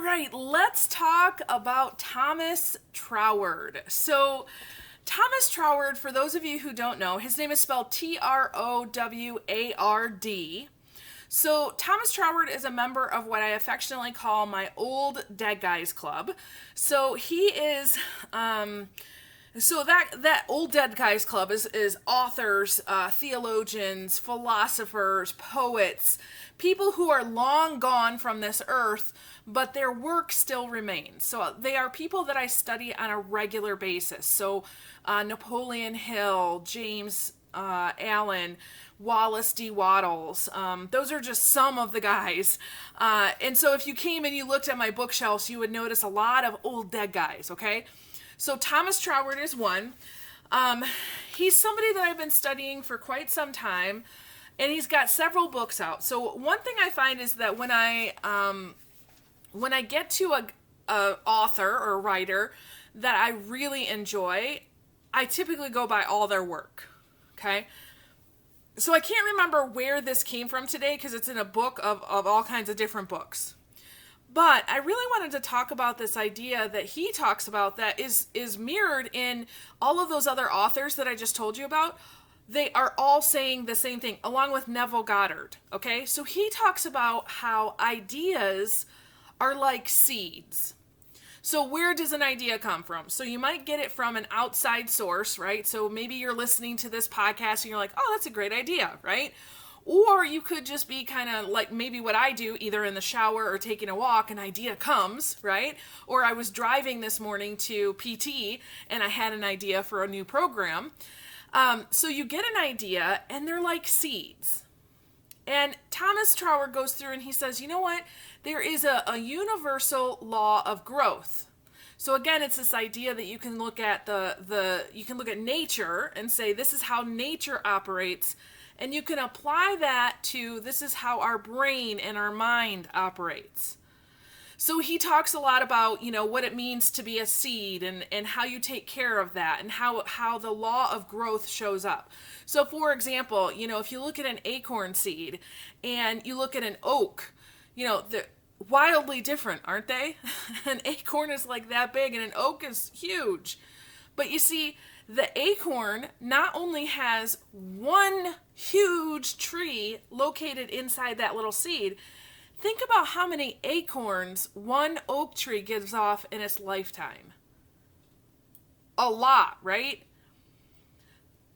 right, let's talk about Thomas Troward. So, Thomas Troward, for those of you who don't know, his name is spelled Troward. So, Thomas Troward is a member of what I affectionately call my old dead guys club. So, he is so that old dead guys club is authors, theologians, philosophers, poets, people who are long gone from this earth, but their work still remains. So they are people that I study on a regular basis. So Napoleon Hill, James Allen, Wallace D. Wattles. Those are just some of the guys. And so if you came and you looked at my bookshelves, you would notice a lot of old dead guys, okay? So Thomas Troward is one. He's somebody that I've been studying for quite some time, and he's got several books out. So one thing I find is that when I get to a author or a writer that I really enjoy, I typically go by all their work. Okay. So I can't remember where this came from today because it's in a book of all kinds of different books. But I really wanted to talk about this idea that he talks about that is mirrored in all of those other authors that I just told you about. They are all saying the same thing, along with Neville Goddard. Okay, so he talks about how ideas are like seeds. So where does an idea come from? So you might get it from an outside source, right? So maybe you're listening to this podcast and you're like, oh, that's a great idea, right? Or you could just be kind of like maybe what I do, either in the shower or taking a walk, an idea comes, right? Or I was driving this morning to PT and I had an idea for a new program. So you get an idea and they're like seeds. And Thomas Troward goes through and he says, you know what? There is a universal law of growth. So again, it's this idea that you can look at you can look at nature and say this is how nature operates. And you can apply that to this is how our brain and our mind operates. So he talks a lot about, what it means to be a seed and how you take care of that and how the law of growth shows up. So for example, if you look at an acorn seed and you look at an oak, they're wildly different, aren't they? An acorn is like that big and an oak is huge. But you see, the acorn not only has one huge tree located inside that little seed, think about how many acorns one oak tree gives off in its lifetime. A lot, right?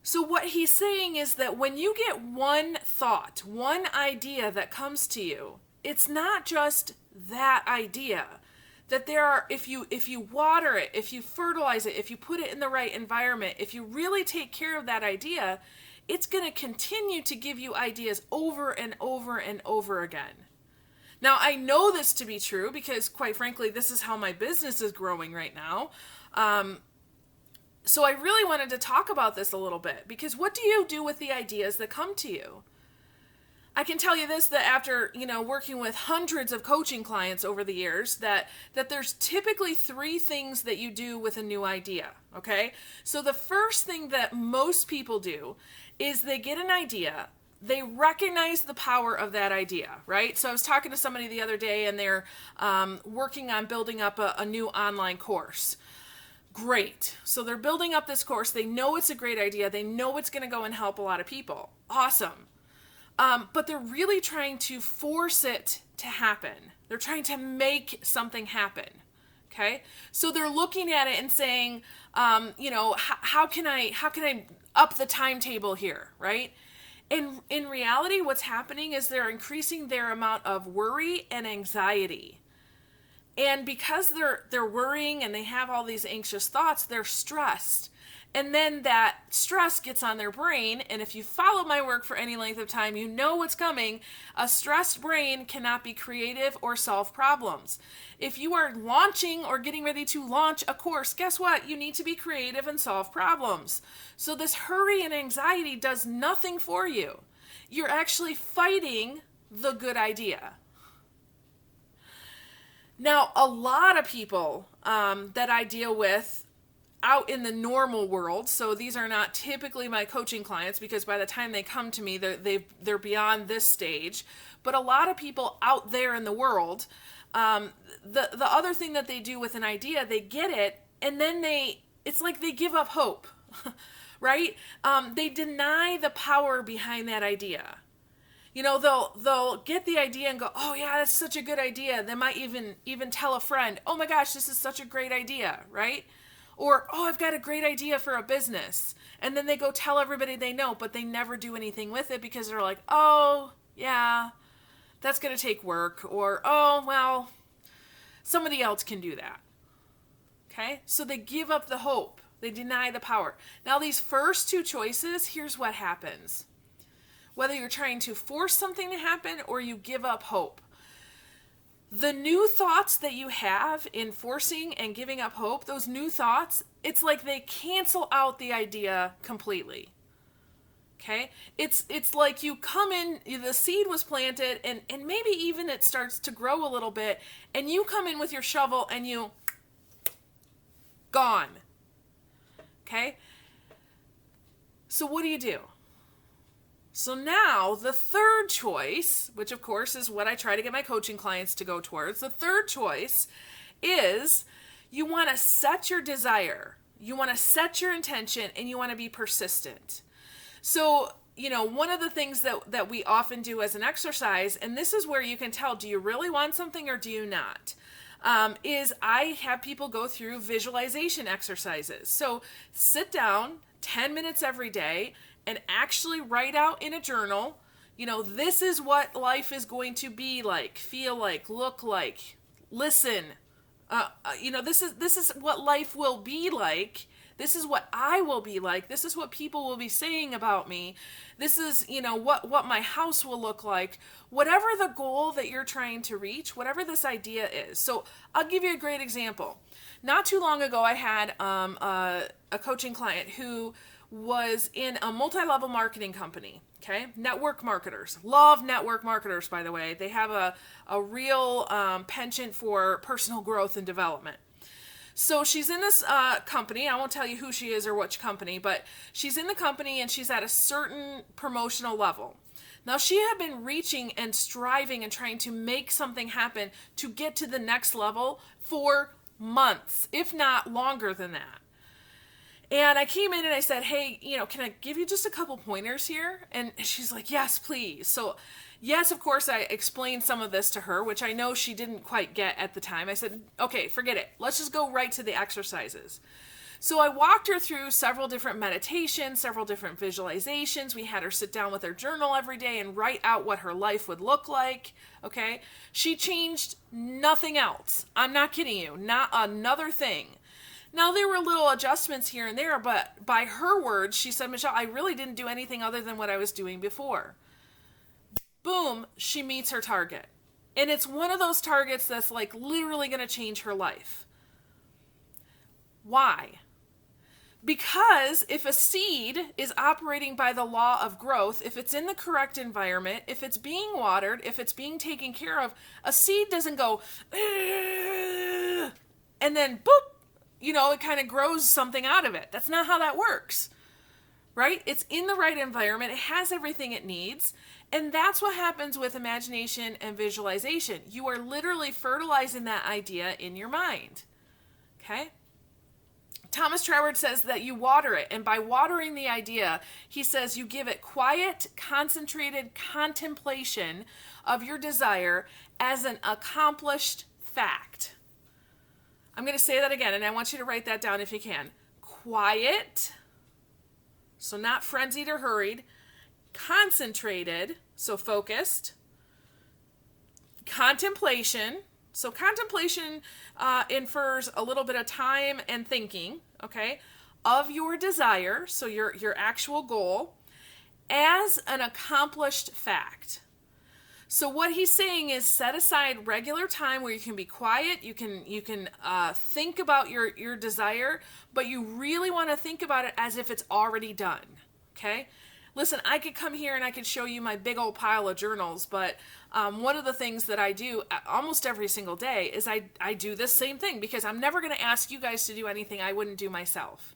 So what he's saying is that when you get one thought, one idea that comes to you, it's not just that idea. That there are, if you water it, if you fertilize it, if you put it in the right environment, if you really take care of that idea, it's going to continue to give you ideas over and over and over again. Now, I know this to be true because, quite frankly, this is how my business is growing right now. So I really wanted to talk about this a little bit because what do you do with the ideas that come to you? I can tell you this, that after, working with hundreds of coaching clients over the years, that there's typically three things that you do with a new idea, okay? So the first thing that most people do is they get an idea, they recognize the power of that idea, right? So I was talking to somebody the other day and they're working on building up a new online course. Great. So they're building up this course. They know it's a great idea. They know it's going to go and help a lot of people. Awesome. But they're really trying to force it to happen. They're trying to make something happen. Okay. So they're looking at it and saying, how can I up the timetable here? Right. And in reality, what's happening is they're increasing their amount of worry and anxiety. And because they're worrying and they have all these anxious thoughts, they're stressed. And then that stress gets on their brain, and if you follow my work for any length of time, you know what's coming. A stressed brain cannot be creative or solve problems. If you are launching or getting ready to launch a course, guess what? You need to be creative and solve problems. So this hurry and anxiety does nothing for you. You're actually fighting the good idea. Now, a lot of people that I deal with, out in the normal world, so these are not typically my coaching clients because by the time they come to me, they're beyond this stage. But a lot of people out there in the world, the other thing that they do with an idea, they get it, and then it's like they give up hope, right? They deny the power behind that idea. They'll get the idea and go, oh yeah, that's such a good idea. They might even tell a friend, oh my gosh, this is such a great idea, right? Or, oh, I've got a great idea for a business. And then they go tell everybody they know, but they never do anything with it because they're like, oh yeah, that's going to take work. Or, oh, well, somebody else can do that. Okay? So they give up the hope. They deny the power. Now these first two choices, here's what happens. Whether you're trying to force something to happen or you give up hope. The new thoughts that you have in forcing and giving up hope, those new thoughts, it's like they cancel out the idea completely. Okay? It's like you come in, the seed was planted, and maybe even it starts to grow a little bit, and you come in with your shovel and you, gone. Okay? So what do? So now the third choice, which of course is what I try to get my coaching clients to go towards, the third choice is you want to set your desire, you want to set your intention, and you want to be persistent. So, one of the things that we often do as an exercise, and this is where you can tell, do you really want something or do you not? Is I have people go through visualization exercises. So sit down 10 minutes every day and actually write out in a journal, this is what life is going to be like, feel like, look like, listen. This is what life will be like. This is what I will be like. This is what people will be saying about me. This is, what my house will look like. Whatever the goal that you're trying to reach, whatever this idea is. So I'll give you a great example. Not too long ago, I had a coaching client who was in a multi-level marketing company, okay? Network marketers. Love network marketers, by the way. They have a real penchant for personal growth and development. So she's in this company. I won't tell you who she is or which company, but she's in the company and she's at a certain promotional level. Now, she had been reaching and striving and trying to make something happen to get to the next level for months, if not longer than that. And I came in and I said, hey, can I give you just a couple pointers here? And she's like, yes, please. So yes, of course, I explained some of this to her, which I know she didn't quite get at the time. I said, okay, forget it. Let's just go right to the exercises. So I walked her through several different meditations, several different visualizations. We had her sit down with her journal every day and write out what her life would look like. Okay. She changed nothing else. I'm not kidding you. Not another thing. Now, there were little adjustments here and there, but by her words, she said, Michelle, I really didn't do anything other than what I was doing before. Boom, she meets her target. And it's one of those targets that's like literally going to change her life. Why? Because if a seed is operating by the law of growth, if it's in the correct environment, if it's being watered, if it's being taken care of, a seed doesn't go, and then boop, it kind of grows something out of it. That's not how that works, right? It's in the right environment. It has everything it needs. And that's what happens with imagination and visualization. You are literally fertilizing that idea in your mind, okay? Thomas Troward says that you water it. And by watering the idea, he says you give it quiet, concentrated contemplation of your desire as an accomplished fact. I'm going to say that again, and I want you to write that down if you can. Quiet, so not frenzied or hurried. Concentrated, so focused. Contemplation, so contemplation infers a little bit of time and thinking, okay, of your desire, so your actual goal, as an accomplished fact. So what he's saying is set aside regular time where you can be quiet, you can think about your desire, but you really want to think about it as if it's already done, okay? Listen, I could come here and I could show you my big old pile of journals, but one of the things that I do almost every single day is I do this same thing, because I'm never going to ask you guys to do anything I wouldn't do myself.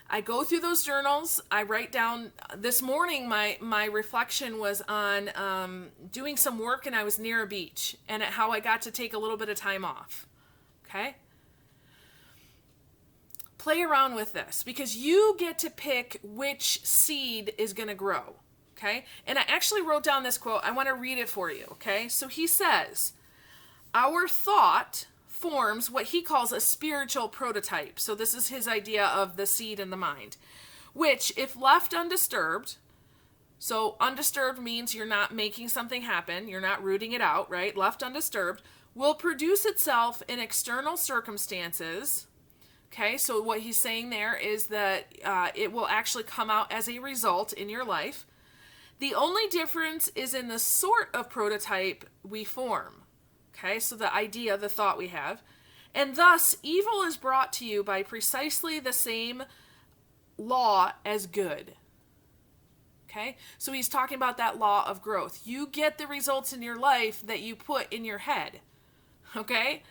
I go through those journals. I write down. This morning, my reflection was on doing some work, and I was near a beach, and how I got to take a little bit of time off. Okay? Play around with this, because you get to pick which seed is going to grow. Okay? And I actually wrote down this quote. I want to read it for you. Okay? So he says, our thought forms what he calls a spiritual prototype. So this is his idea of the seed in the mind, which, if left undisturbed, so undisturbed means you're not making something happen, you're not rooting it out, right? Left undisturbed, will produce itself in external circumstances. Okay, so what he's saying there is that it will actually come out as a result in your life. The only difference is in the sort of prototype we form. Okay, so the idea, the thought we have. And thus, evil is brought to you by precisely the same law as good. Okay, so he's talking about that law of growth. You get the results in your life that you put in your head. Okay,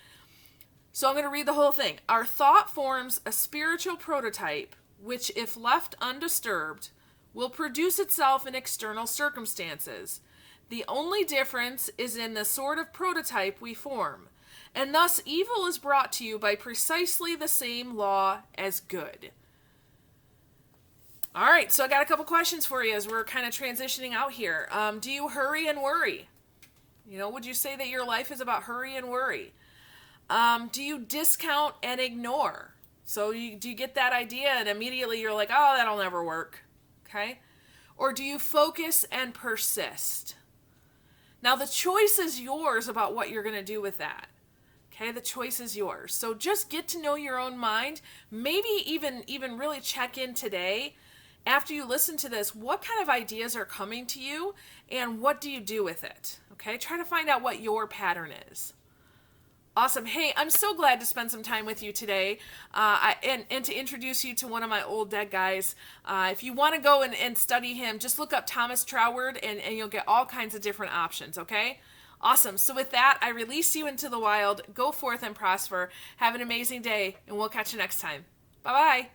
so I'm going to read the whole thing. Our thought forms a spiritual prototype, which, if left undisturbed, will produce itself in external circumstances. The only difference is in the sort of prototype we form, and thus evil is brought to you by precisely the same law as good. All right, so I got a couple questions for you as we're kind of transitioning out here. Do you hurry and worry? You know, would you say that your life is about hurry and worry? Do you discount and ignore? So do you get that idea and immediately you're like, oh, that'll never work, okay? Or do you focus and persist? Now, the choice is yours about what you're going to do with that. Okay, the choice is yours. So just get to know your own mind. Maybe even really check in today after you listen to this. What kind of ideas are coming to you and what do you do with it? Okay, try to find out what your pattern is. Awesome. Hey, I'm so glad to spend some time with you today and to introduce you to one of my old dead guys. If you want to go and study him, just look up Thomas Troward and you'll get all kinds of different options, okay? Awesome. So with that, I release you into the wild. Go forth and prosper. Have an amazing day, and we'll catch you next time. Bye-bye.